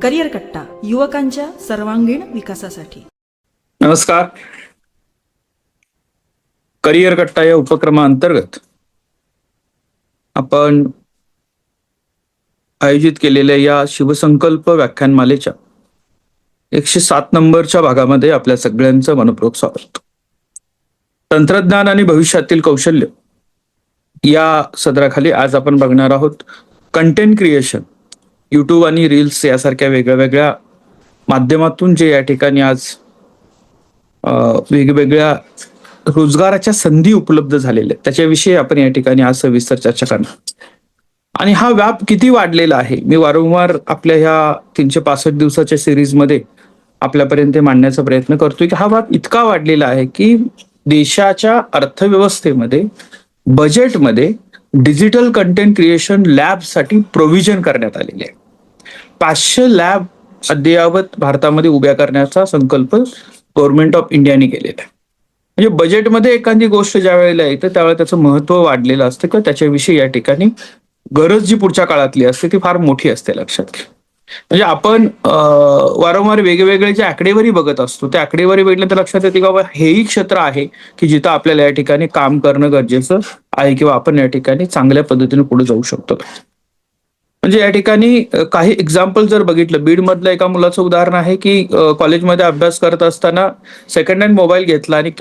Career कट्टा, युवकांच्या सर्वांगीण विकासासाठी. नमस्कार. करिअर कट्टा या उपक्रमाअंतर्गत आपण आयोजित केलेल्या या शिवसंकल्प व्याख्यानमालेच्या 107 नंबरच्या भागामध्ये आपल्या सगळ्यांचं मनपूर्वक स्वागत. तंत्रज्ञान आणि भविष्यातील कौशल्य या सदराखाली आज आपण बघणार आहोत कंटेंट क्रिएशन. यूट्यूब आणि रील्स यासारख्या वेगळ्या वेगळ्या माध्यमातून जे या ठिकाणी आज वेगवेगळ्या रोजगाराच्या संधी उपलब्ध झालेल्या आहेत त्याच्याविषयी आपण या ठिकाणी आज सविस्तर चर्चा करणार. आणि हा व्याप किती वाढलेला आहे मी वारंवार आपल्या ह्या 365 दिवसाच्या सिरीजमध्ये आपल्यापर्यंत मांडण्याचा प्रयत्न करतोय की हा व्याप इतका वाढलेला आहे की देशाच्या अर्थव्यवस्थेमध्ये बजेटमध्ये डिजिटल कंटेंट क्रिएशन लॅबसाठी प्रोव्हिजन करण्यात आलेले आहे. 500 लॅब अद्ययावत भारतामध्ये उभ्या करण्याचा संकल्प गव्हर्नमेंट ऑफ इंडियाने केलेला आहे. म्हणजे बजेटमध्ये एखादी गोष्ट ज्या वेळेला येते त्यावेळेला त्याचं महत्व वाढलेलं असतं किंवा त्याच्याविषयी या ठिकाणी गरज जी पुढच्या काळातली असते ती फार मोठी असते. लक्षात घ्या. म्हणजे आपण वारंवार वेगवेगळे जे आकडेवारी बघत असतो त्या आकडेवारी बघितल्या तर लक्षात येते की बाबा हेही क्षेत्र आहे की जिथं आपल्याला या ठिकाणी काम करणं गरजेचं आहे किंवा आपण या ठिकाणी चांगल्या पद्धतीने पुढे जाऊ शकतो. म्हणजे या ठिकाणी काही एक्झाम्पल जर बघितलं, बीड मधलं एका मुलाचं उदाहरण आहे की कॉलेजमध्ये अभ्यास करत असताना सेकंड हँड मोबाईल घेतला आणि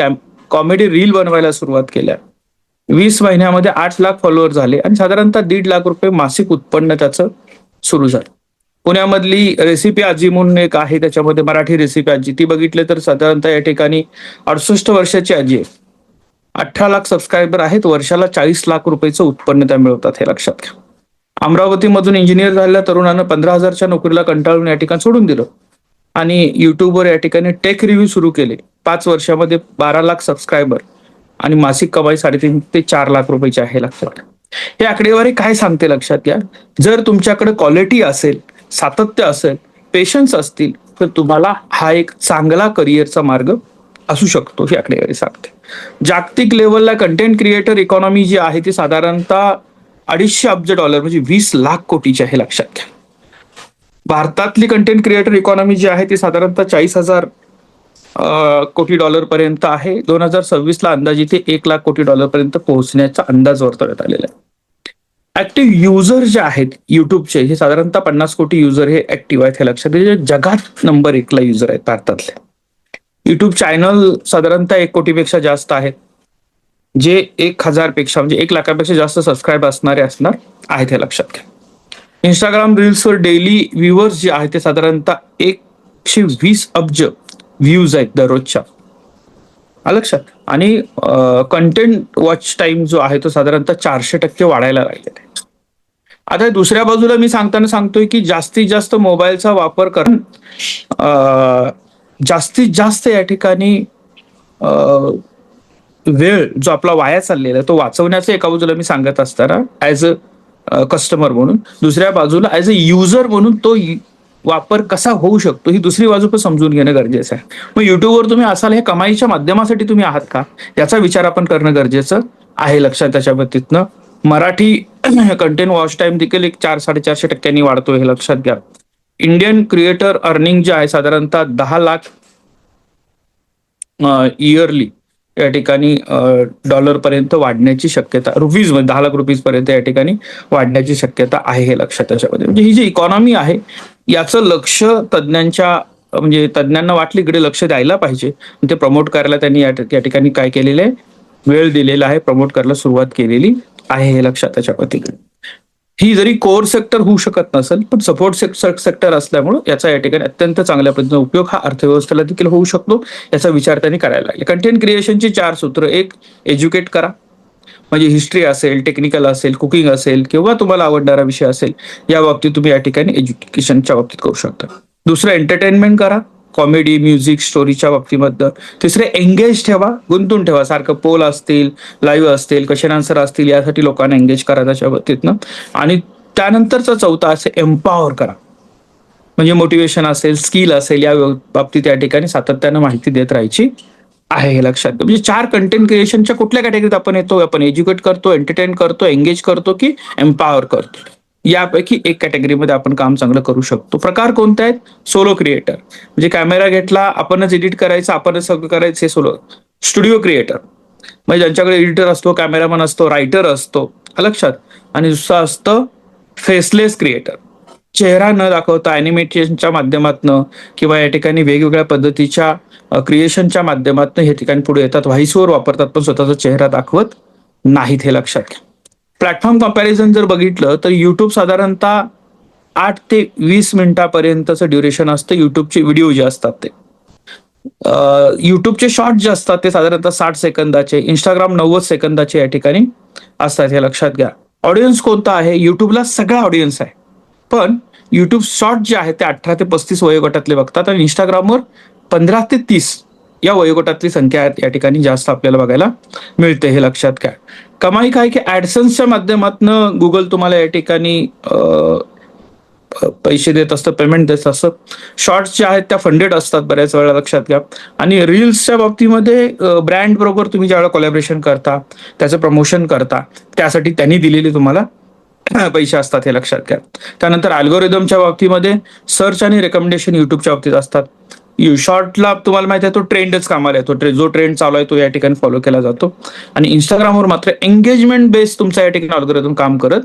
कॉमेडी रील बनवायला सुरुवात केल्या. 20 महिन्यामध्ये 8 लाख फॉलोअर झाले आणि साधारणतः 1.5 लाख रुपये मासिक उत्पन्न त्याचं सुरू झालं. पुण्यामधली रेसिपी आजी म्हणून एक आहे, त्याच्यामध्ये मराठी रेसिपी आजी, ती बघितली तर साधारणतः या ठिकाणी 68 वर्षाची आजी आहे. 18 लाख सबस्क्रायबर आहेत, वर्षाला 40 लाख रुपयाचं उत्पन्न त्या मिळवतात, हे लक्षात घ्या. अमरावतीमधून इंजिनियर झालेल्या तरुणानं 15,000च्या नोकरीला कंटाळून या ठिकाणी सोडून दिलं आणि युट्यूबवर या ठिकाणी टेक रिव्ह्यू सुरू केले. 5 वर्षामध्ये 12 लाख सबस्क्रायबर आणि मासिक कमाई 3.5 ते 4 लाख रुपयाची आहे. लक्षात. हे आकडेवारी काय सांगते लक्षात घ्या. जर तुमच्याकडे क्वालिटी असेल, सातत्य असेल, पेशन्स असतील तर तुम्हाला हा एक चांगला करिअरचा मार्ग असू शकतो, ही आकडेवारी सांगते. जागतिक लेवलला कंटेंट क्रिएटर इकॉनॉमी जी आहे ती साधारणतः $250 अब्ज म्हणजे 20 लाख कोटीची आहे. लक्षात घ्या. भारतातली कंटेंट क्रिएटर इकॉनॉमी जी आहे ती साधारणतः $40,000 कोटी पर्यंत आहे. 2026ला अंदाजे ते $1 लाख कोटी पर्यंत पोहोचण्याचा अंदाज वर्तवण्यात आलेला आहे. ऍक्टिव्ह युजर जे आहेत युट्यूबचे हे साधारणतः 50 कोटी युजर हे ऍक्टिव्ह आहेत, हे लक्षात घ्या. जगात नंबर 1 ला युजर आहेत भारतातले. युट्यूब चॅनल साधारणतः 1 कोटीपेक्षा जास्त आहेत, जे 1,000 पेक्षा म्हणजे 1 लाखापेक्षा जास्त सबस्क्राईब असणारे आहेत, हे लक्षात घ्या. इंस्टाग्राम रील्सवर डेली व्ह्यूअर्स जे आहेत ते साधारणतः 120 अब्ज व्ह्यूज आहेत दररोजच्या, लक्षात. आणि कंटेंट वॉच टाइम जो आहे तो साधारणतः 400% वाढायला लागलेला आहे. आता दुसऱ्या बाजूला मी सांगतोय की जास्तीत जास्त मोबाईलचा वापर करून जास्तीत जास्त या ठिकाणी वेळ जो आपला वाया चाललेला आहे तो वाचवण्याचं एका बाजूला मी सांगत असताना ऍज अ कस्टमर म्हणून, दुसऱ्या बाजूला ऍज अ युजर म्हणून तो वापर कसा होऊ शकतो ही दुसरी बाजू पण समजून घेणं गरजेचं आहे. मग युट्यूबवर तुम्ही असाल हे कमाईच्या माध्यमासाठी तुम्ही आहात का याचा विचार आपण करणं गरजेचं आहे. लक्षात. त्याच्या बाबतीतनं मराठी कंटेंट वॉच टाइम देखील 400-450% वाढतोय, हे लक्षात घ्या. इंडियन क्रिएटर अर्निंग जे आहे साधारणतः 10 लाख इयरली या ठिकाणी डॉलर पर्यंत वाढण्याची शक्यता, रुपीज मध्ये 10 लाख रुपीज पर्यंत या ठिकाणी वाढण्याची शक्यता आहे, हे लक्षात. त्याच्यामध्ये म्हणजे ही जी इकॉनॉमी आहे याचं लक्ष तज्ञांना वाटलं इकडे लक्ष द्यायला पाहिजे. ते प्रमोट करायला त्यांनी या ठिकाणी काय केलेलं आहे, वेळ दिलेला आहे, प्रमोट करायला सुरुवात केलेली आहे, हे लक्षात. त्याच्या पद्धतीने ही जरी कोर सेक्टर होऊ शकत नसेल पण सपोर्ट सेक्टर असल्यामुळे याचा या ठिकाणी अत्यंत चांगल्या पद्धतीने उपयोग हा अर्थव्यवस्थेला देखील होऊ शकतो, याचा विचार त्यांनी करायला लागले. कंटेंट क्रिएशनची 4 सूत्र. 1, एज्युकेट करा, म्हणजे हिस्ट्री असेल, टेक्निकल असेल, कुकिंग असेल किंवा तुम्हाला आवडणारा विषय असेल या बाबतीत तुम्ही या ठिकाणी एज्युकेशनच्या बाबतीत करू शकता. दुसरं, एंटरटेनमेंट करा, कॉमेडी, म्युझिक, स्टोरीच्या बाबतीमध्ये. तिसरे, एंगेज ठेवा, गुंतून ठेवा. सारखं पोल असतील, लाईव्ह असतील, क्वेश्चन आन्सर असतील, यासाठी लोकांना एंगेज करा त्याच्या बाबतीतनं. आणि त्यानंतरचा चौथा असे एम्पॉवर करा, म्हणजे मोटिवेशन असेल, स्किल असेल, या बाबतीत या ठिकाणी सातत्यानं माहिती देत राहायची आहे, हे लक्षात. म्हणजे 4 कंटेंट क्रिएशनच्या कुठल्या कॅटेगरीत आपण येतो? आपण एज्युकेट करतो, एंटरटेन करतो, एंगेज करतो की एम्पॉवर करतो? यापैकी एक कॅटेगरीमध्ये आपण काम चांगलं करू शकतो. प्रकार कोणते आहेत? सोलो क्रिएटर, म्हणजे कॅमेरा घेतला, आपणच एडिट करायचं, आपणच सगळं करायचं, हे सोलो. स्टुडिओ क्रिएटर म्हणजे ज्यांच्याकडे एडिटर असतो, कॅमेरामन असतो, रायटर असतो, लक्षात. आणि दुसरं असतं फेसलेस क्रिएटर, चेहरा न दाखवता अॅनिमेशनच्या माध्यमातून किंवा या ठिकाणी वेगवेगळ्या पद्धतीच्या क्रिएशनच्या माध्यमातून हे ठिकाणी पुढे येतात, व्हॉइस ओव्हर वापरतात, पण स्वतःचा चेहरा दाखवत नाहीत, हे लक्षात घ्या. प्लॅटफॉर्म कंपॅरिझन जर बघितलं तर युट्यूब साधारणतः 8 ते 20 मिनिटापर्यंतचं ड्युरेशन असतं युट्यूबचे व्हिडिओ जे असतात ते. युट्यूबचे शॉर्ट जे असतात ते साधारणतः 60 सेकंदाचे, इंस्टाग्राम 90 सेकंदाचे या ठिकाणी असतात, हे लक्षात घ्या. ऑडियन्स कोणता आहे? युट्यूबला सगळा ऑडियन्स आहे, पण युट्यूब शॉर्ट जे आहे ते 18 ते 35 वयोगटातले बघतात आणि इंस्टाग्रामवर 15 ते 30 या वयोगटातली संख्या या ठिकाणी जास्त आपल्याला बघायला मिळते, हे लक्षात घ्या. कमाई काय की ऍडसन्सच्या माध्यमातून गुगल तुम्हाला या ठिकाणी पैसे देत असतं, पेमेंट देत असतं. शॉर्ट्स जे आहेत त्या फंडेड असतात बऱ्याच वेळा, लक्षात घ्या. आणि रील्सच्या बाबतीमध्ये ब्रँड बरोबर तुम्ही ज्यावेळेला कोलॅबरेशन करता, त्याचं प्रमोशन करता, त्यासाठी त्यांनी दिलेले तुम्हाला पैसे असतात, हे लक्षात घ्या. त्यानंतर अल्गोरिदमच्या बाबतीमध्ये सर्च आणि रेकमेंडेशन युट्यूबच्या बाबतीत असतात. शॉर्टला तुम्हाला माहिती आहे तो ट्रेंडच कामाला येतो, जो ट्रेंड चालू आहे तो या ठिकाणी फॉलो केला जातो. आणि इंस्टाग्रामवर मात्र एंगेजमेंट बेस तुमचा या ठिकाणी अल्गोरिदम काम करत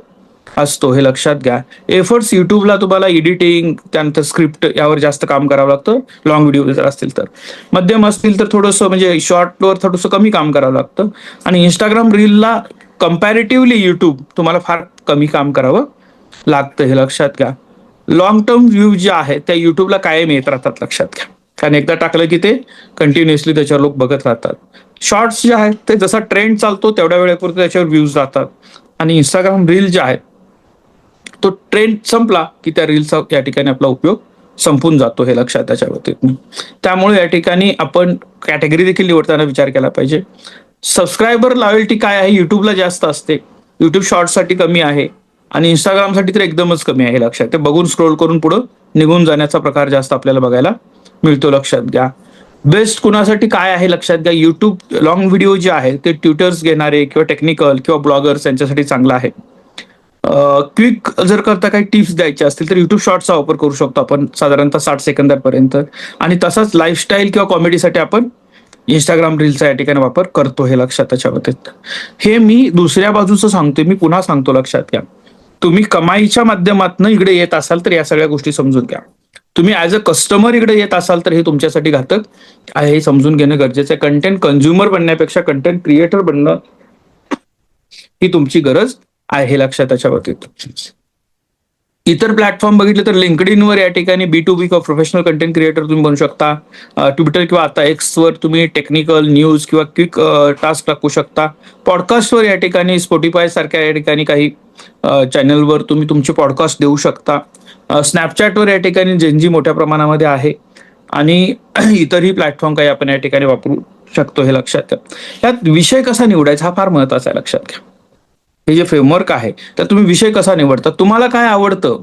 असतो, हे लक्षात घ्या. एफर्ट्स युट्यूबला तुम्हाला एडिटिंग, त्यानंतर स्क्रिप्ट यावर जास्त काम करावं लागतं, लॉंग व्हिडिओ जर असतील तर. मध्यम असतील तर थोडंसं म्हणजे शॉर्टवर थोडंसं कमी काम करावं लागतं. आणि इंस्टाग्राम रीलला कम्पॅरेटिव्हली युट्यूब तुम्हाला फार कमी काम करावं लागतं, हे लक्षात घ्या. लॉंग टर्म व्ह्यू जे आहे त्या युट्यूबला कायम येत राहतात, लक्षात घ्या. कारण एकदा टाकलं की ते कंटिन्युअसली त्याच्यावर लोक बघत राहतात. शॉर्ट्स जे आहेत ते जसा ट्रेंड चालतो तेवढ्या वेळेपुरते त्याच्यावर व्ह्यूज राहतात. आणि इंस्टाग्राम रील जे आहे तो ट्रेंड संपला की त्या रीलचा या ठिकाणी आपला उपयोग संपून जातो, हे लक्षात त्याच्यावरती. त्यामुळे या ठिकाणी आपण कॅटेगरी देखील निवडताना विचार केला पाहिजे. सबस्क्रायबर लॉयल्टी काय आहे? युट्यूबला जास्त असते, युट्यूब शॉर्टसाठी कमी आहे आणि इंस्टाग्रामसाठी तर एकदमच कमी आहे, लक्षात. ते बघून स्क्रोल करून पुढे निघून जाण्याचा प्रकार जास्त आपल्याला बघायला मिळतो, लक्षात घ्या. बेस्ट कुणासाठी काय आहे? लक्षात घ्या. युट्यूब लॉंग व्हिडिओ जे आहे ते ट्युटर्स घेणारे किंवा टेक्निकल किंवा ब्लॉगर्स यांच्यासाठी चांगला आहे. क्विक जर करता काही टिप्स द्यायचे असतील तर युट्यूब शॉर्टचा वापर करू शकतो आपण, साधारणतः 60 सेकंदापर्यंत. आणि तसाच लाईफस्टाईल किंवा कॉमेडीसाठी आपण इंस्टाग्राम रीलचा या ठिकाणी वापर करतो, हे लक्षात त्याच्यामध्ये. हे मी दुसऱ्या बाजूचं सांगतोय, मी पुन्हा सांगतो, लक्षात घ्या. तुम्ही कमाईच्या माध्यमातून इकडे येत असाल तर या सगळ्या गोष्टी समजून घ्या. तुम्ही ऍज अ कस्टमर इकडे येत असाल तर हे तुमच्यासाठी घातक आहे, हे समजून घेणं गरजेचं आहे. कंटेंट कन्झ्युमर बनण्यापेक्षा कंटेंट क्रिएटर बनणं ही तुमची गरज आहे, हे लक्षात त्याच्यावरती. इतर प्लॅटफॉर्म बघितले तर लिंक्डइनवर या ठिकाणी B2B किंवा प्रोफेशनल कंटेंट क्रिएटर तुम्ही बनू शकता. ट्विटर किंवा आता एक्सवर तुम्ही टेक्निकल न्यूज किंवा क्विक टास्क टाकू शकता. पॉडकास्टवर या ठिकाणी स्पॉटिफाय सारख्या या ठिकाणी काही चॅनलवर तुम्ही तुमचे पॉडकास्ट देऊ शकता. स्नॅपचॅटवर या ठिकाणी जेनजी मोठ्या प्रमाणामध्ये आहे आणि इतरही प्लॅटफॉर्म काही आपण या ठिकाणी वापरू शकतो, हे लक्षात घ्या. यात विषय कसा निवडायचा हा फार महत्वाचा आहे, लक्षात घ्या. हे जे फ्रेमवर्क आहे तर तुम्ही विषय कसा निवडता, तुम्हाला काय आवडतं,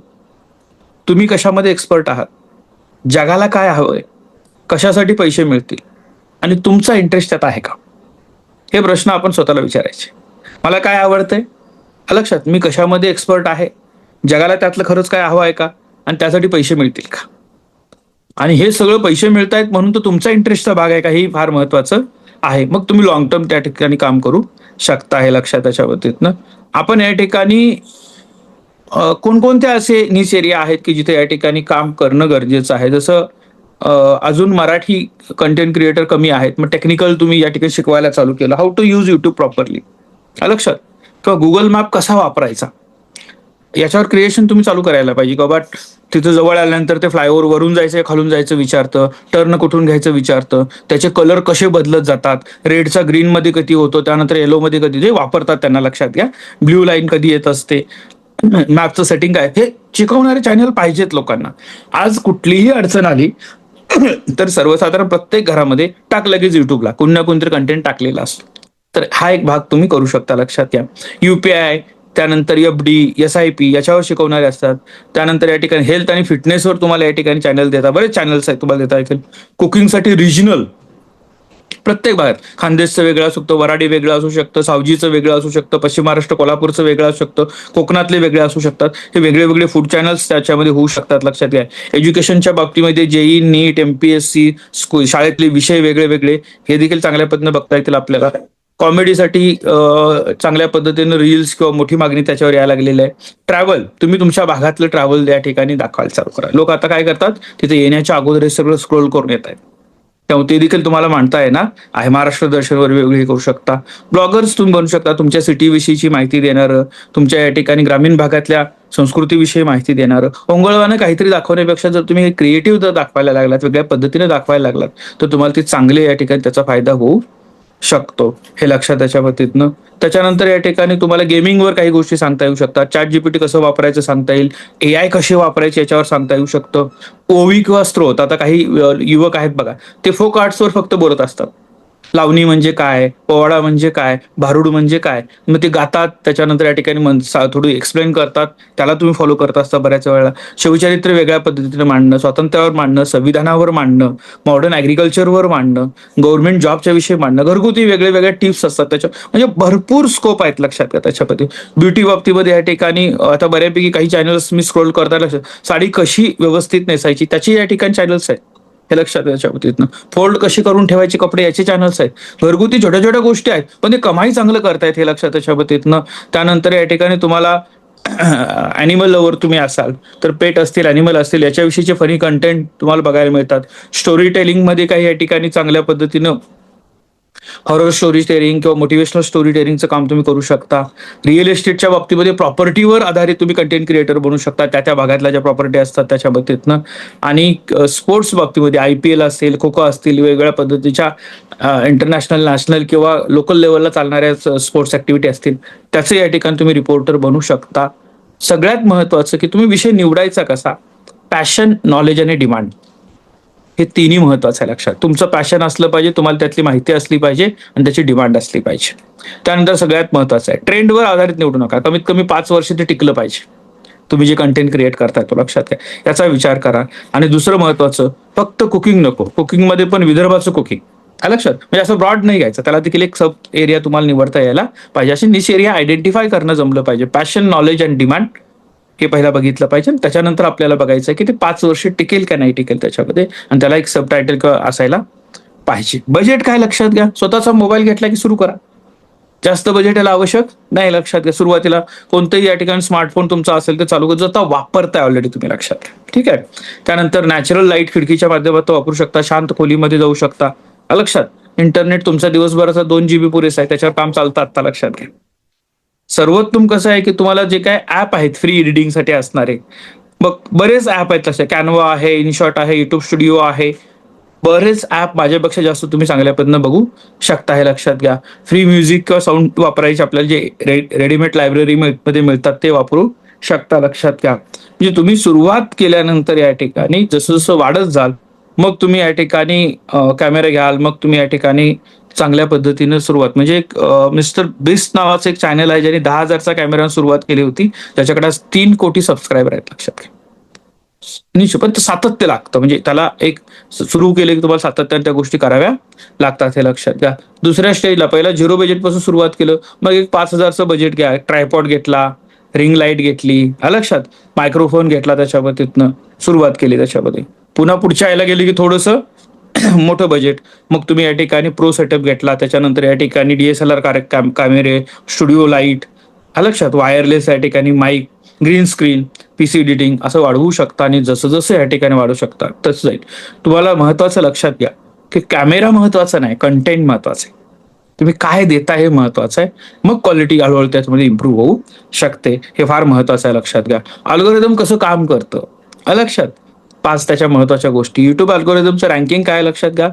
तुम्ही कशामध्ये एक्सपर्ट आहात, जगाला काय हवंय, कशासाठी पैसे मिळतील आणि तुमचा इंटरेस्ट त्यात आहे का, हे प्रश्न आपण स्वतःला विचारायचे. मला काय आवडतंय, लक्षात, मी कशामध्ये एक्सपर्ट आहे, जगाला त्यातलं खरंच काय हवं आहे का, आणि त्यासाठी पैसे मिळतील का, आणि हे सगळं पैसे मिळत आहेत म्हणून तो तुमचा इंटरेस्टचा भाग आहे का, हे फार महत्वाचं आहे. मग तुम्ही लॉंग टर्म त्या ठिकाणी काम करू शकता, हे लक्षात त्याच्या बाबतीत. आपण या ठिकाणी कोणकोणते असे निश एरिया आहेत की जिथे या ठिकाणी काम करणं गरजेचं आहे. जसं अजून मराठी कंटेंट क्रिएटर कमी आहेत, मग टेक्निकल तुम्ही या ठिकाणी शिकवायला चालू केलं, how to use YouTube properly, लक्षात, किंवा गुगल मॅप कसा वापरायचा याच्यावर क्रिएशन तुम्ही चालू करायला पाहिजे. बाबा तिथं जवळ आल्यानंतर ते फ्लायओव्हर वरून जायचं खालून जायचं विचारतं, टर्न कुठून घ्यायचं विचारतं, त्याचे कलर कसे बदलत जातात, रेडचा ग्रीन मध्ये कधी होतो, त्यानंतर येलो मध्ये कधी, जे वापरतात त्यांना लक्षात घ्या. ब्ल्यू लाईन कधी येत असते, मॅपचं सेटिंग काय, हे शिकवणारे चॅनल पाहिजेत लोकांना. आज कुठलीही अडचण आली तर सर्वसाधारण प्रत्येक घरामध्ये टाक लगेच युट्यूबला कोण ना कोणतरी कंटेंट टाकलेला असतो. तर हा एक भाग तुम्ही करू शकता, लक्षात घ्या. UPI, त्यानंतर FD, SIP याच्यावर शिकवणारे असतात. त्यानंतर या ठिकाणी हेल्थ आणि फिटनेसवर तुम्हाला या ठिकाणी चॅनल देतात, बरेच चॅनल्स आहेत तुम्हाला देता येतील. कुकिंगसाठी रिजनल प्रत्येक भागात खानदेशचं वेगळं असू शकतं, वराडी वेगळं असू शकतं, सावजीचं वेगळं असू शकतं, पश्चिम महाराष्ट्र कोल्हापूरचं वेगळं असू शकतं, कोकणातले वेगळे असू शकतात. हे वेगळे वेगळे फूड चॅनल्स त्याच्यामध्ये होऊ शकतात. लक्षात घ्या. एज्युकेशनच्या बाबतीमध्ये जेई, नीट, MPSC शाळेतले विषय वेगळे वेगळे हे देखील चांगल्या पद्धतीने बघता येतील आपल्याला. कॉमेडीसाठी चांगल्या पद्धतीने रील्स किंवा मोठी मागणी त्याच्यावर यायला लागलेली आहे. ट्रॅव्हल, तुम्ही तुमच्या भागातलं ट्रॅव्हल या ठिकाणी दाखवायला चालू करा. लोक आता काय करतात, तिथे येण्याच्या अगोदर हे सगळं स्क्रोल करून येत आहेत. त्यामुळे ते देखील तुम्हाला मांडता येणार आहे. महाराष्ट्र दर्शनवर वेगवेगळी करू शकता. ब्लॉगर्स तुम्ही बनू शकता. तुमच्या सिटीविषयीची माहिती देणारं, तुमच्या या ठिकाणी ग्रामीण भागातल्या संस्कृतीविषयी माहिती देणारं, ओंगळवानं काहीतरी दाखवण्यापेक्षा जर तुम्ही क्रिएटिव्ह जर दाखवायला लागलात, वेगळ्या पद्धतीने दाखवायला लागलात, तर तुम्हाला ते चांगले या ठिकाणी त्याचा फायदा होऊ शकतो. हे लक्षात त्याच्या पद्धतीनं. त्याच्यानंतर या ठिकाणी तुम्हाला गेमिंगवर काही गोष्टी सांगता येऊ शकतात. ChatGPT कसं वापरायचं सांगता येईल, AI कशी वापरायची याच्यावर सांगता येऊ शकतं. ओवी किंवा स्त्रोत, आता काही युवक आहेत बघा, ते फोक आर्ट्सवर फक्त बोलत असतात. लावणी म्हणजे काय, पोवाडा म्हणजे काय, भारुड म्हणजे काय, मग ते गातात. त्याच्यानंतर या ठिकाणी थोडी एक्सप्लेन करतात. त्याला तुम्ही फॉलो करत असता बऱ्याच वेळेला. शिवचरित्र वेगळ्या पद्धतीने मांडणं, स्वातंत्र्यावर मांडणं, संविधानावर मांडणं, मॉडर्न ऍग्रिकल्चरवर मांडणं, गव्हर्नमेंट जॉबच्या विषयी मांडणं, घरगुती वेगळे वेगळ्या टिप्स असतात त्याच्या, म्हणजे भरपूर स्कोप आहेत. लक्षात घ्या. त्याच्यामध्ये ब्युटी बाबतीमध्ये या ठिकाणी आता बऱ्यापैकी काही चॅनल्स मी स्क्रोल करता लक्षात, साडी कशी व्यवस्थित नेसायची त्याची या ठिकाणी चॅनल्स आहेत. हे लक्षात याच्या बाबतीतनं. फोल्ड कशी करून ठेवायची कपडे याचे चॅनल्स आहेत. घरगुती छोट्या छोट्या गोष्टी आहेत, पण ते कमाई चांगलं करतायत. हे लक्षात याच्या बाबतीतनं. त्यानंतर या ठिकाणी तुम्हाला अॅनिमल लवर तुम्ही असाल तर पेट असतील, अॅनिमल असतील, याच्याविषयीचे फनी कंटेंट तुम्हाला बघायला मिळतात. स्टोरी टेलिंग मध्ये काही या ठिकाणी चांगल्या पद्धतीनं हॉरर स्टोरी टेलिंग किंवा मोटिवेशनल स्टोरी टेलिंगचं काम तुम्ही करू शकता. रिअल एस्टेटच्या बाबतीमध्ये प्रॉपर्टीवर आधारित तुम्ही कंटेंट क्रिएटर बनू शकता, त्या भागातल्या ज्या प्रॉपर्टी असतात त्याच्या बाबतीतनं. आणि स्पोर्ट्स बाबतीमध्ये IPL असेल, खो खो असतील, वेगवेगळ्या पद्धतीच्या इंटरनॅशनल, नॅशनल किंवा लोकल लेवलला चालणाऱ्या स्पोर्ट्स ऍक्टिव्हिटी असतील, त्याचे या ठिकाणी तुम्ही रिपोर्टर बनू शकता. सगळ्यात महत्वाचं की तुम्ही विषय निवडायचा कसा, पॅशन, नॉलेज आणि डिमांड, हे तिन्ही महत्वाचं आहे. लक्षात. तुमचं पॅशन असलं पाहिजे, तुम्हाला त्यातली माहिती असली पाहिजे आणि त्याची डिमांड असली पाहिजे. त्यानंतर सगळ्यात महत्वाचं आहे, ट्रेंडवर आधारित निवडू नका. कमीत कमी 5 वर्ष ते टिकलं पाहिजे. तुम्ही जे कंटेंट क्रिएट करताय तो लक्षात घ्या, याचा विचार करा. आणि दुसरं महत्वाचं, फक्त कुकिंग नको, कुकिंगमध्ये पण विदर्भाचं कुकिंग. लक्षात, म्हणजे असं ब्रॉड नाही घ्यायचं, त्याला देखील एक सब एरिया तुम्हाला निवडता यायला पाहिजे. अशी निश एरिया आयडेंटिफाय करणं जमलं पाहिजे. पॅशन, नॉलेज आणि डिमांड हे पहिला बघितलं पाहिजे. त्याच्यानंतर आपल्याला बघायचं आहे की ते 5 वर्ष टिकेल का नाही टिकेल त्याच्यामध्ये, आणि त्याला एक सब टायटल असायला पाहिजे. बजेट काय लक्षात घ्या, स्वतःचा मोबाईल घेतला की सुरू करा. जास्त बजेट याला आवश्यक नाही. लक्षात घ्या. सुरुवातीला कोणतंही या ठिकाणी स्मार्टफोन तुमचा असेल तर चालू करता, वापरताय ऑलरेडी तुम्ही, लक्षात घ्या. ठीक आहे. त्यानंतर नॅचरल लाईट खिडकीच्या माध्यमातून वापरू शकता, शांत खोलीमध्ये जाऊ शकता. लक्षात. इंटरनेट तुमचा दिवसभराचा 2 GB पुरेसा आहे, त्याच्यावर काम चालतं आता. लक्षात घ्या. सर्वोत्तम कसं आहे की तुम्हाला जे काय ऍप आहेत फ्री एडिटिंगसाठी असणारे, मग बरेच ऍप आहेत तसे. कॅनवा आहे, इनशॉट आहे, युट्यूब स्टुडिओ आहे, बरेच ऍप माझ्यापेक्षा जास्त तुम्ही चांगल्या पद्धतीनं बघू शकता. हे लक्षात घ्या. फ्री म्युझिक किंवा साऊंड वापरायचे आपल्याला जे रेडीमेड लायब्ररी मध्ये मिळतात ते वापरू शकता. लक्षात घ्या. म्हणजे तुम्ही सुरुवात केल्यानंतर या ठिकाणी जसं जसं वाढत जाल, मग तुम्ही या ठिकाणी कॅमेरा घ्याल, मग तुम्ही या ठिकाणी चांगल्या पद्धतीनं सुरुवात, म्हणजे एक मिस्टर बिस्ट नावाचं एक चॅनल आहे ज्याने 10,000चा कॅमेरा सुरुवात केली होती, ज्याच्याकडे 3 कोटी सबस्क्रायबर आहेत. लक्षात घ्या. पण ते सातत्य लागतं, म्हणजे त्याला एक सुरू केले की तुम्हाला सातत्याने त्या गोष्टी कराव्या लागतात. हे लक्षात घ्या. दुसऱ्या स्टेजला पहिला 0 बजेट पासून सुरुवात केलं, मग एक 5,000चं बजेट घ्या, ट्रायपॉड घेतला, रिंग लाईट घेतली, लक्षात, मायक्रोफोन घेतला, त्याच्यावर तिथनं सुरुवात केली. त्याच्यामध्ये पुन्हा पुढच्या यायला गेली की थोडंसं मोठं बजेट, मग तुम्ही या ठिकाणी प्रो सेटअप घेतला. त्याच्यानंतर या ठिकाणी DSLR कॅमेरे, स्टुडिओ लाईट, लक्षात, वायरलेस या ठिकाणी mic, green screen, PC editing असं वाढवू शकता. आणि जसं जसं या ठिकाणी वाढवू शकता तसं जाईल. तुम्हाला महत्वाचं लक्षात घ्या की कॅमेरा महत्वाचा नाही, कंटेंट महत्वाचं आहे. तुम्ही काय देता हे महत्वाचं आहे, मग क्वालिटी हळूहळू त्याच्यामध्ये इम्प्रूव्ह होऊ शकते. हे फार महत्वाचं आहे. लक्षात घ्या. अल्गोरिदम कसं काम करतं, लक्षात, 5 त्याच्या महत्वाच्या गोष्टी. युट्यूब अल्गोरिदमचं रँकिंग काय लक्षात घ्या.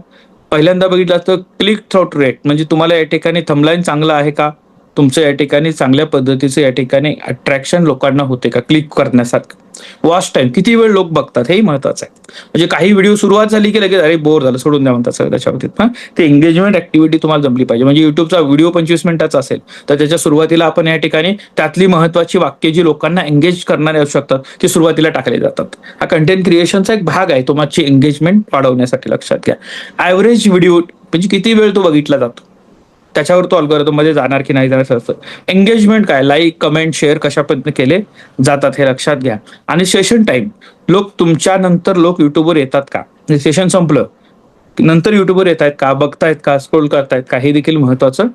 पहिल्यांदा बघितलं तर क्लिक थ्रू रेट, म्हणजे तुम्हाला या ठिकाणी थंबलाईन चांगला आहे का, तुमचं या ठिकाणी चांगल्या पद्धतीचं या ठिकाणी अट्रॅक्शन लोकांना होते का क्लिक करण्यासारखं. वॉच टाइम, किती वेळ लोक बघतात, हेही महत्वाचं आहे. म्हणजे काही व्हिडिओ सुरुवात झाली की लगेच अरे बोर झालं सोडून द्या म्हणतात सगळं. त्याच्यावरती ते एंगेजमेंट ऍक्टिव्हिटी तुम्हाला जमली पाहिजे. म्हणजे युट्यूबचा व्हिडिओ 25 मिनिटाचा असेल तर त्याच्या सुरुवातीला आपण या ठिकाणी त्यातली महत्वाची वाक्य जी लोकांना एंगेज करणारे असू शकतात ती सुरुवातीला टाकले जातात. हा कंटेंट क्रिएशनचा एक भाग आहे, तुमची एंगेजमेंट वाढवण्यासाठी. लक्षात घ्या. ऍव्हरेज व्हिडिओ म्हणजे किती वेळ तो बघितला जातो त्याच्यावर तो अल्गोरिदम मध्ये जाणार की नाही जाणार असतं. एंगेजमेंट काय, लाईक कमेंट शेअर कशा पद्धतीने केले जातात हे लक्षात घ्या. आणि सेशन टाइम, लोक तुमच्या नंतर लोक युट्यूबवर येतात का, सेशन संपलं नंतर युट्यूबवर येत आहेत का, बघतायत का, स्क्रोल करतायत का, हे देखील महत्वाचं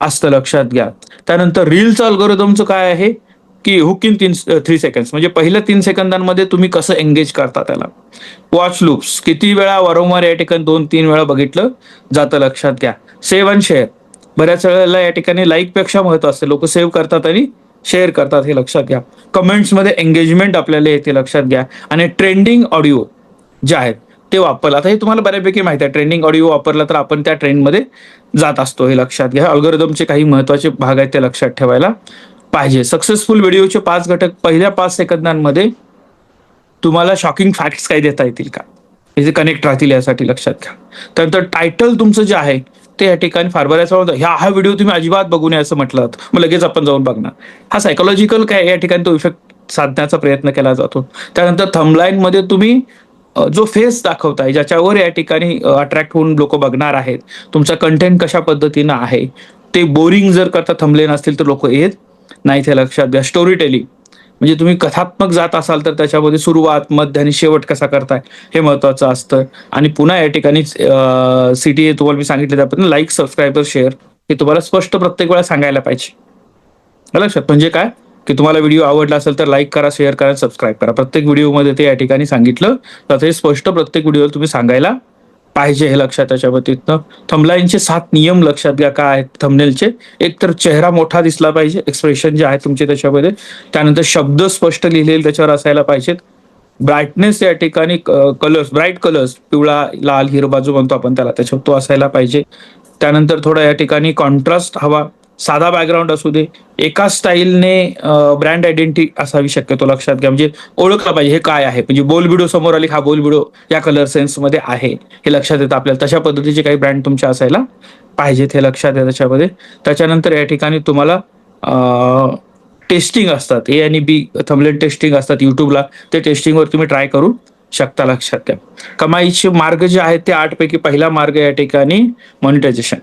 असतं लक्षात घ्या. त्यानंतर रीलचं अल्गोरिदमचं काय आहे की हुक इन 3 सेकंड, म्हणजे पहिल्या 3 सेकंदांमध्ये तुम्ही कसं एंगेज करता त्याला. वॉच लूप्स, किती वेळा वारंवार या ठिकाणी 2-3 वेळा बघितलं जातं लक्षात घ्या. सेव्ह अँड शेअर, बऱ्याच वेळेला या ठिकाणी लाईक पेक्षा महत्व असते, लोक सेव्ह करतात आणि शेअर करतात हे लक्षात घ्या. कमेंट्समध्ये एंगेजमेंट आपल्याला येते लक्षात घ्या. आणि ट्रेंडिंग ऑडिओ जे आहेत ते वापरलं, आता हे तुम्हाला बऱ्यापैकी माहिती आहे, ट्रेंडिंग ऑडिओ वापरला तर आपण त्या ट्रेंडमध्ये जात असतो हे लक्षात घ्या. अल्गोरिदमचे काही महत्वाचे भाग आहेत ते लक्षात ठेवायला पाहिजे. सक्सेसफुल व्हिडिओचे 5 घटक, पहिल्या 5 सेकंदांमध्ये तुम्हाला शॉकिंग फॅक्ट्स काही देता येतील का, हे जे कनेक्ट राहतील यासाठी लक्षात घ्या. त्यानंतर टायटल तुमचं जे आहे ते या ठिकाणी फार बऱ्याच वेळा हा व्हिडिओ तुम्ही अजिबात बघू नये असं म्हटलं जातं, मग लगेच आपण जाऊन बघणार. हा सायकोलॉजिकल काय या ठिकाणी तो इफेक्ट साधण्याचा प्रयत्न केला जातो. त्यानंतर थंबलाईन मध्ये तुम्ही जो फेस दाखवताय ज्याच्यावर या ठिकाणी अट्रॅक्ट होऊन लोक बघणार आहेत, तुमचा कंटेंट कशा पद्धतीनं आहे, ते बोरिंग जर करता थंबलेन असतील तर लोक येत नाहीत हे लक्षात घ्या. स्टोरी टेलिंग, म्हणजे तुम्ही कथात्मक जात असाल तर त्याच्यामध्ये सुरुवात मध्य आणि शेवट कसा करताय हे महत्वाचं असतं. आणि पुन्हा या ठिकाणी सिटी तुम्हाला मी सांगितलं त्याबद्दल लाईक सबस्क्राईबर शेअर हे तुम्हाला स्पष्ट प्रत्येक वेळा सांगायला पाहिजे लक्षात. म्हणजे काय की तुम्हाला व्हिडिओ आवडला असेल तर लाईक करा, शेअर करा, सबस्क्राईब करा, प्रत्येक व्हिडिओमध्ये ते या ठिकाणी सांगितलं तर ते स्पष्ट प्रत्येक व्हिडिओला तुम्ही सांगायला पाहिजे हे लक्षात. त्याच्या बाबतीत थंबलाईनचे 7 नियम लक्षात घ्या काय आहेत थंबनेलचे. एक तर चेहरा मोठा दिसला पाहिजे, एक्सप्रेशन जे आहे तुमचे त्याच्यामध्ये. त्यानंतर शब्द स्पष्ट लिहिलेले त्याच्यावर असायला पाहिजेत. ब्राईटनेस या ठिकाणी कलर्स, ब्राईट कलर्स, पिवळा लाल हिरवा जो म्हणतो आपण त्याला, त्याच्यावर तो असायला पाहिजे. त्यानंतर थोडा या ठिकाणी कॉन्ट्रास्ट हवा, साधा बॅकग्राऊंड असू दे, एका स्टाईलने ब्रँड आयडेंटिटी असावी शक्यतो लक्षात घ्या. म्हणजे ओळखला पाहिजे हे काय आहे, म्हणजे बोलबिडो समोर आली, हा बोलबिडो या कलर सेन्स मध्ये आहे हे लक्षात येतं आपल्याला. तशा पद्धतीचे काही ब्रँड तुमच्या असायला पाहिजेत हे लक्षात आहे त्याच्यामध्ये. त्याच्यानंतर या ठिकाणी तुम्हाला टेस्टिंग असतात, ए आणि बी थंबनेल टेस्टिंग असतात युट्यूबला, ते टेस्टिंगवर तुम्ही ट्राय करू शकता लक्षात घ्या. कमाईचे मार्ग जे आहेत ते 8 पैकी पहिला मार्ग या ठिकाणी मॉनिटायझेशन,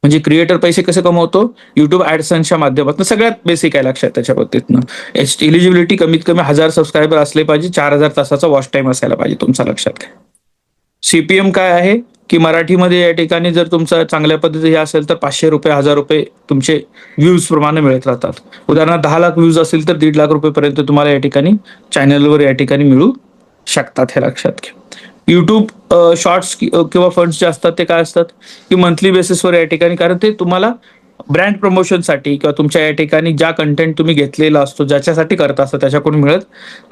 म्हणजे क्रिएटर पैसे कसे कमवतो युट्यूब ऍडसन्सच्या माध्यमातून, सगळ्यात बेसिक आहे लक्षात त्याच्या पद्धतीनं. एलिजिबिलिटी कमीत कमी 1000 सबस्क्रायबर असले पाहिजे, 4000 तासाचा वॉच टाइम असायला पाहिजे तुमचा लक्षात घ्या. सीपीएम काय आहे की मराठीमध्ये या ठिकाणी जर तुमचं चांगल्या पद्धतीने हे असेल तर 500 रुपये 1000 रुपये तुमचे व्ह्यूज प्रमाणे मिळत राहतात. उदाहरणार्थ 10 लाख व्ह्यूज असतील तर 1.5 लाख रुपयेपर्यंत तुम्हाला या ठिकाणी चॅनलवर या ठिकाणी मिळू शकतात हे लक्षात घ्या. युट्यूब शॉर्ट्स किंवा फंड्स जे असतात ते काय असतात की मंथली बेसिसवर या ठिकाणी, कारण ते तुम्हाला ब्रँड प्रमोशनसाठी किंवा तुमच्या या ठिकाणी ज्या कंटेंट तुम्ही घेतलेला असतो ज्याच्यासाठी करत असतं त्याच्याकडून मिळत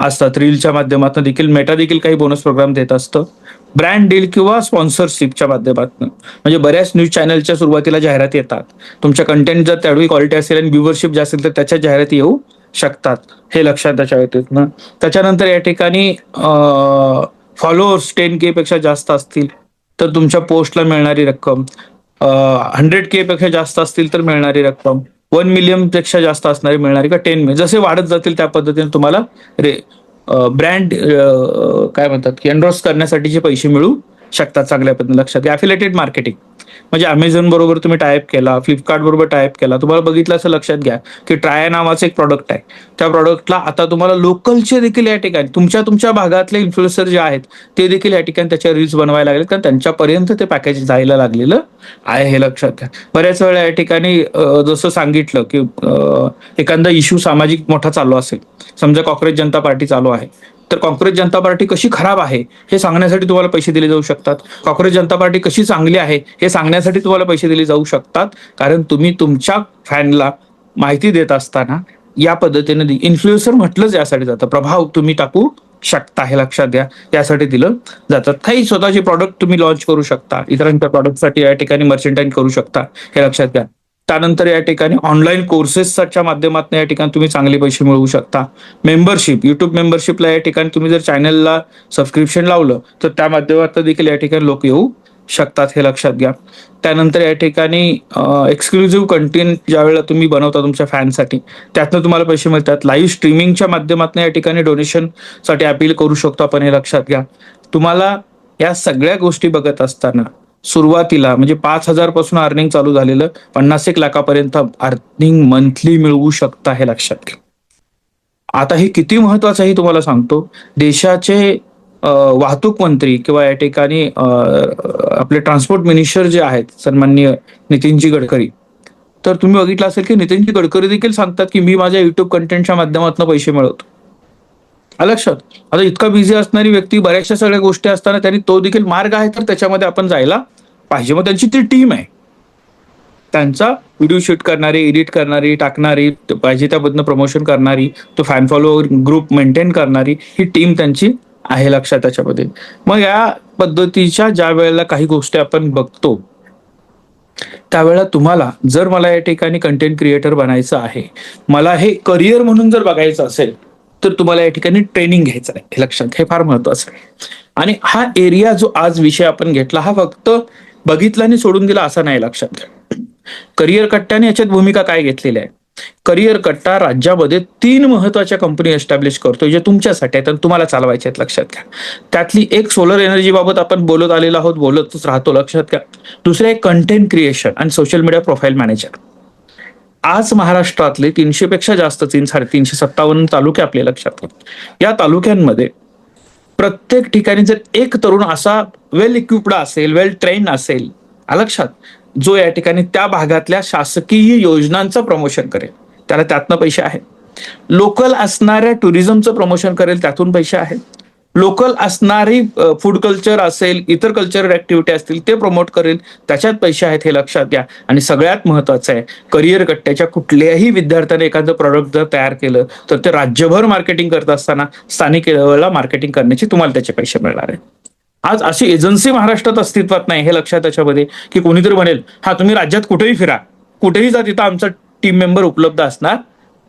असतात. रीलच्या माध्यमातून देखील मेटा देखील काही बोनस प्रोग्राम देत असतं. ब्रँड डील किंवा स्पॉन्सरशिपच्या माध्यमातून, म्हणजे बऱ्याच न्यूज चॅनलच्या सुरुवातीला जाहिराती येतात. तुमच्या कंटेंट जर तेवढी क्वालिटी असेल आणि व्ह्यूवरशिप जे असेल तर त्याच्या जाहिराती येऊ शकतात हे लक्षात त्याच्या येतात. त्याच्यानंतर या ठिकाणी फॉलोअर्स 10K पेक्षा जास्त असतील तर तुमच्या पोस्टला मिळणारी रक्कम, 100K पेक्षा जास्त असतील तर मिळणारी रक्कम, 1 मिलियन पेक्षा जास्त असणारी मिळणारी, का 10 मिलियन, जसे वाढत जातील त्या पद्धतीने तुम्हाला ब्रँड काय म्हणतात की एन्डोर्स करण्यासाठीचे पैसे मिळू शकतात चांगल्या पद्धतीने लक्षात घ्या. ॲफिलिएटेड मार्केटिंग, म्हणजे अमेझॉन बरोबर तुम्ही टायप केला, फ्लिपकार्ट बरोबर टायप केला, तुम्हाला बघितलं असं लक्षात घ्या की ट्राया नावाचं एक प्रॉडक्ट आहे, त्या प्रॉडक्टला आता तुम्हाला लोकलचे देखील या ठिकाणी तुमच्या भागातले इन्फ्लुएन्सर जे आहेत ते देखील या ठिकाणी त्याच्या रील्स बनवायला लागले, कारण त्यांच्यापर्यंत ते पॅकेज जायला लागलेलं आहे हे लक्षात घ्या. बऱ्याच वेळा या ठिकाणी जसं सांगितलं की एखादा इश्यू सामाजिक मोठा चालू असेल, समजा काँग्रेस जनता पार्टी चालू आहे, तर काँग्रेस जनता पार्टी कशी खराब आहे हे सांगण्यासाठी तुम्हाला पैसे दिले जाऊ शकतात. काँग्रेस जनता पार्टी कशी चांगली आहे हे सांगण्यासाठी तुम्हाला पैसे दिले जाऊ शकतात, कारण तुम्ही तुमच्या फॅनला माहिती देत असताना या पद्धतीने इन्फ्लुएन्सर म्हटलंच यासाठी जातं, प्रभाव तुम्ही टाकू शकता हे लक्षात घ्या, यासाठी दिलं जातात. काही स्वतःचे प्रॉडक्ट तुम्ही लॉन्च करू शकता, इतरांच्या प्रॉडक्टसाठी या ठिकाणी मर्चंटाईज करू शकता हे लक्षात घ्या. त्यानंतर या ठिकाणी ऑनलाईन कोर्सेसच्या माध्यमातून या ठिकाणी तुम्ही चांगले पैसे मिळवू शकता. मेंबरशिप, युट्यूब मेंबरशिपला या ठिकाणी तुम्ही जर चॅनलला सबस्क्रिप्शन लावलं तर त्या माध्यमातून देखील या ठिकाणी लोक येऊ शकतात हे लक्षात घ्या. त्यानंतर या ठिकाणी एक्सक्लुझिव्ह कंटेंट ज्या वेळेला तुम्ही बनवता तुमच्या फॅनसाठी त्यातनं तुम्हाला पैसे मिळतात. लाईव्ह स्ट्रीमिंगच्या माध्यमातून या ठिकाणी डोनेशनसाठी अपील करू शकतो आपण हे लक्षात घ्या. तुम्हाला या सगळ्या गोष्टी बघत असताना सुरुवातीला म्हणजे 5,000 पासून अर्निंग चालू झालेलं 50 लाखापर्यंत अर्निंग मंथली मिळवू शकता, हे लक्षात घ्या. आता हे किती महत्वाचं आहे तुम्हाला सांगतो. देशाचे वाहतूक मंत्री किंवा या ठिकाणी आपले ट्रान्सपोर्ट मिनिस्टर जे आहेत सन्माननीय नितीनजी गडकरी, तर तुम्ही बघितलं असेल की नितीनजी गडकरी देखील सांगतात की मी माझ्या युट्यूब कंटेंटच्या माध्यमातून पैसे मिळवतो. लक्षात. आता इतका बिझी असणारी व्यक्ती बऱ्याचशा सगळ्या गोष्टी असताना त्यांनी तो देखील मार्ग आहे, तर त्याच्यामध्ये आपण जायला पाहिजे. मग त्यांची ती टीम आहे, त्यांचा व्हिडिओ शूट करणारी, एडिट करणारी, टाकणारी, पाहिजे त्याबद्दल प्रमोशन करणारी, तो फॅन फॉलोअर ग्रुप मेंटेन करणारी ही टीम त्यांची आहे, लक्षात त्याच्यामध्ये. मग या पद्धतीच्या ज्या वेळेला काही गोष्टी आपण बघतो त्यावेळेला तुम्हाला जर मला या ठिकाणी कंटेंट क्रिएटर बनायचं आहे, मला हे करिअर म्हणून जर बघायचं असेल, तर तुम्हाला या ठिकाणी ट्रेनिंग घ्यायचं आहे, हे लक्षात. हे फार महत्वाचं आहे. आणि हा एरिया जो आज विषय आपण घेतला, हा फक्त बघितला आणि सोडून दिला असा नाही, लक्षात घ्या. करिअर कट्ट्याने याच्यात भूमिका काय घेतलेली आहे. करिअर कट्टा राज्यामध्ये 3 महत्वाच्या कंपनी एस्टॅब्लिश करतोय, जे तुमच्यासाठी आहेत आणि तुम्हाला चालवायचे आहेत, लक्षात घ्या. त्यातली एक सोलर एनर्जी बाबत आपण बोलत आलेलो आहोत, बोलतच राहतो, लक्षात घ्या. दुसरं एक कंटेंट क्रिएशन आणि सोशल मीडिया प्रोफाईल मॅनेजर. आज महाराष्ट्रातले 300 पेक्षा जास्त 357 तालुके आपले, लक्षात घ्या. या तालुक्यांमध्ये प्रत्येक ठिकाणी जर एक तरुण असा वेल इक्विप्ड असेल, वेल ट्रेन असेल, लक्षात, जो या ठिकाणी त्या भागातल्या शासकीय योजनांचं प्रमोशन करेल, त्याला त्यातनं पैसे आहेत. लोकल असणाऱ्या टुरिझमचं प्रमोशन करेल, त्यातून पैसे आहेत. लोकल असणारी फूड कल्चर असेल, इतर कल्चरल ऍक्टिव्हिटी असतील, ते प्रमोट करेल, त्याच्यात पैसे आहेत, हे लक्षात घ्या. आणि सगळ्यात महत्वाचं आहे, करिअर कट्ट्याच्या कुठल्याही विद्यार्थ्याने एखादं प्रॉडक्ट जर तयार केलं तर ते राज्यभर मार्केटिंग करत असताना स्थानिक लेवलला मार्केटिंग करण्याचे तुम्हाला त्याचे पैसे मिळणार आहेत. आज अशी एजन्सी महाराष्ट्रात अस्तित्वात नाही, हे लक्षात त्याच्यामध्ये, की कोणीतरी म्हणेल हा तुम्ही राज्यात कुठेही फिरा, कुठेही जा, तिथं आमचा टीम मेंबर उपलब्ध असणार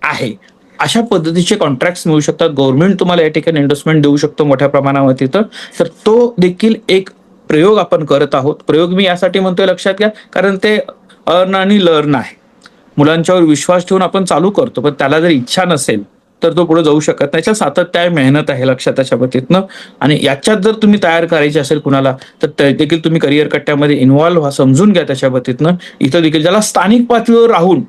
आहे. अशा पद्धतीचे कॉन्ट्रॅक्ट मिळू शकतात. गव्हर्नमेंट तुम्हाला या ठिकाणी इन्व्हेस्टमेंट देऊ शकतो मोठ्या प्रमाणावर तिथं. तर तो देखील एक प्रयोग आपण करत आहोत. प्रयोग मी यासाठी म्हणतोय, लक्षात घ्या, कारण ते अर्न आणि लर्न आहे. मुलांच्यावर विश्वास ठेवून आपण चालू करतो, पण त्याला जर इच्छा नसेल तर तो पुढे जाऊ शकत नाही. सातत्य आहे, मेहनत आहे, लक्षात त्याच्या बाबतीतनं. आणि याच्यात जर तुम्ही तयार करायचे असेल कुणाला, तर देखील तुम्ही करिअर कट्ट्यामध्ये इन्व्हॉल्व्ह व्हा, समजून घ्या त्याच्या बाबतीतनं. इथं देखील ज्याला स्थानिक पातळीवर राहून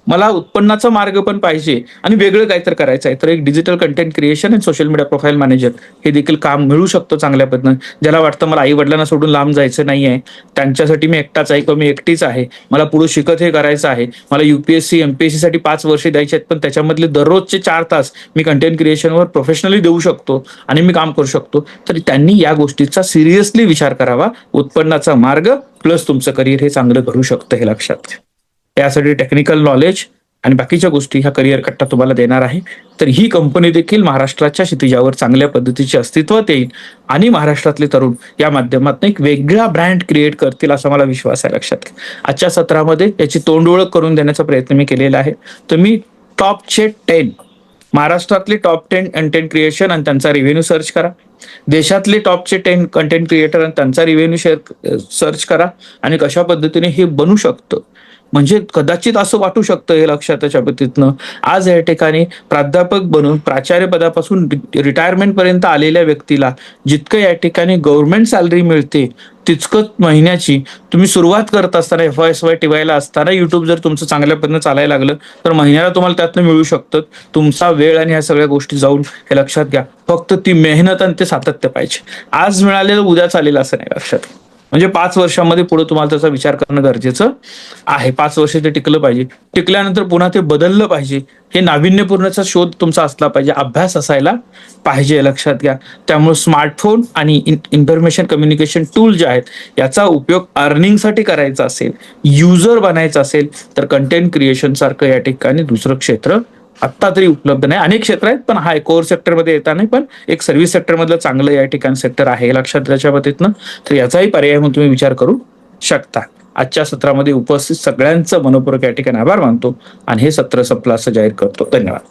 मला उत्पन्नाचा मार्ग पण पाहिजे आणि वेगळं काहीतरी करायचं आहे, तर एक डिजिटल कंटेंट क्रिएशन आणि सोशल मीडिया प्रोफाईल मॅनेजर हे देखील काम मिळू शकतं चांगल्या पद्धतीनं. ज्याला वाटतं मला आई वडिलांना सोडून लांब जायचं नाहीये, त्यांच्यासाठी मी एकटाच आहे किंवा मी एकटीच आहे, मला पुढे शिकत हे करायचं आहे, मला UPSC MPSC साठी 5 वर्षे द्यायचे आहेत, पण त्याच्यामधले दररोजचे 4 तास मी कंटेंट क्रिएशनवर प्रोफेशनली देऊ शकतो आणि मी काम करू शकतो, तर त्यांनी या गोष्टीचा सिरियसली विचार करावा. उत्पन्नाचा मार्ग प्लस तुमचं करिअर हे चांगलं करू शकतं, हे लक्षात घ्या. यासाठी टेक्निकल नॉलेज आणि बाकीच्या गोष्टी ह्या करिअर कट्टा तुम्हाला देणार आहे. तर ही कंपनी देखील महाराष्ट्राच्या क्षितिजावर चांगल्या पद्धतीची अस्तित्वात येईल आणि महाराष्ट्रातले तरुण या माध्यमातून एक वेगळा ब्रँड क्रिएट करतील असा मला विश्वास आहे, लक्षात घ्या. आजच्या सत्रामध्ये याची तोंड ओळख करून देण्याचा प्रयत्न मी केलेला आहे. तर मी टॉपचे 10 महाराष्ट्रातले टॉप 10 कंटेंट क्रिएशन आणि त्यांचा रिव्हेन्यू सर्च करा. देशातले टॉपचे 10 कंटेंट क्रिएटर आणि त्यांचा रिव्हेन्यू सर्च करा आणि कशा पद्धतीने हे बनू शकतं. म्हणजे कदाचित असं वाटू शकतं, हे लक्षात त्याच्या पद्धतीनं, आज या ठिकाणी प्राध्यापक बनून प्राचार्य पदापासून रिटायरमेंट पर्यंत आलेल्या व्यक्तीला जितकं या ठिकाणी गव्हर्नमेंट सॅलरी मिळते, तितकंच महिन्याची तुम्ही सुरुवात करत असताना FYSY टिवायला असताना युट्यूब जर तुमचं चांगल्या पद्धतीने चालायला लागलं तर महिन्याला तुम्हाला त्यातनं मिळू शकतं. तुमचा वेळ आणि ह्या सगळ्या गोष्टी जाऊन, हे लक्षात घ्या. फक्त ती मेहनत आणि ते सातत्य पाहिजे. आज मिळालेलं उद्या चालेल असं नाही, लक्षात. म्हणजे 5 वर्षामध्ये पुढे तुम्हाला त्याचा विचार करणं गरजेचं आहे. 5 वर्ष ते टिकलं पाहिजे, टिकल्यानंतर पुन्हा ते बदललं पाहिजे. हे नाविन्यपूर्णचा शोध तुमचा असला पाहिजे, अभ्यास असायला पाहिजे, लक्षात घ्या. त्यामुळे स्मार्टफोन आणि इन्फॉर्मेशन कम्युनिकेशन टूल जे आहेत याचा उपयोग अर्निंगसाठी करायचा असेल, युजर बनायचा असेल, तर कंटेंट क्रिएशन सारखं या ठिकाणी दुसरं क्षेत्र आत्ता तरी उपलब्ध नाही. अनेक क्षेत्र आहेत, पण हा कोर सेक्टरमध्ये येता नाही, पण एक सर्व्हिस सेक्टर मधलं चांगलं या ठिकाणी सेक्टर आहे, लक्षात त्याच्या बाबतीतनं. तर याचाही पर्याय म्हणून तुम्ही विचार करू शकता. आजच्या सत्रामध्ये उपस्थित सगळ्यांचं मनपूर्वक या ठिकाणी आभार मानतो आणि हे सत्र संपलं असं जाहीर करतो. धन्यवाद.